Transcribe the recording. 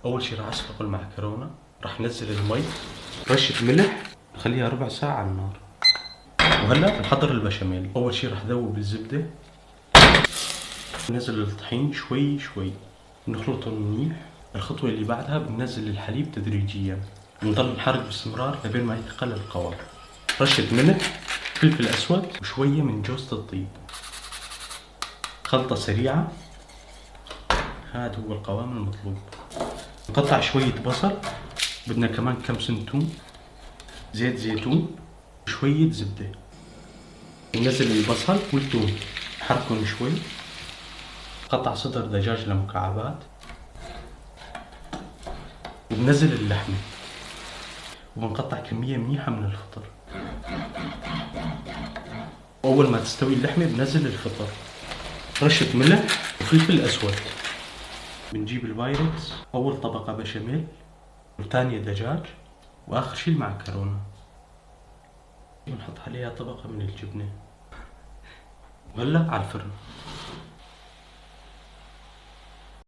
اول شي راح اسلق المعكرونه، راح ننزل المي، رشه ملح، نخليها ربع ساعه على النار. وهلا نحضر البشاميل. اول شي راح ذوب الزبده، ننزل الطحين شوي شوي، نخلطهم منيح. الخطوه اللي بعدها بننزل الحليب تدريجيا، بنضل نحرك باستمرار لبين ما يثقل القوام. رشه ملح، فلفل اسود، وشويه من جوزة الطيب. خلطه سريعه، هذا هو القوام المطلوب. نقطع شويه بصل، بدنا كمان كم سن توم، زيت زيتون، وشويه زبده. ننزل البصل والثوم، نحركهم شوي. قطع صدر دجاج لمكعبات، وبنزل اللحمة، وبنقطع كمية منيحة من الفطر. وأول ما تستوي اللحمة بنزل الفطر، رشة ملح وفلفل أسود. بنجيب البايركس، أول طبقة بشاميل، وثانية دجاج، وآخر شي المعكرونة. بنحط عليها طبقة من الجبنة. وهلأ على الفرن.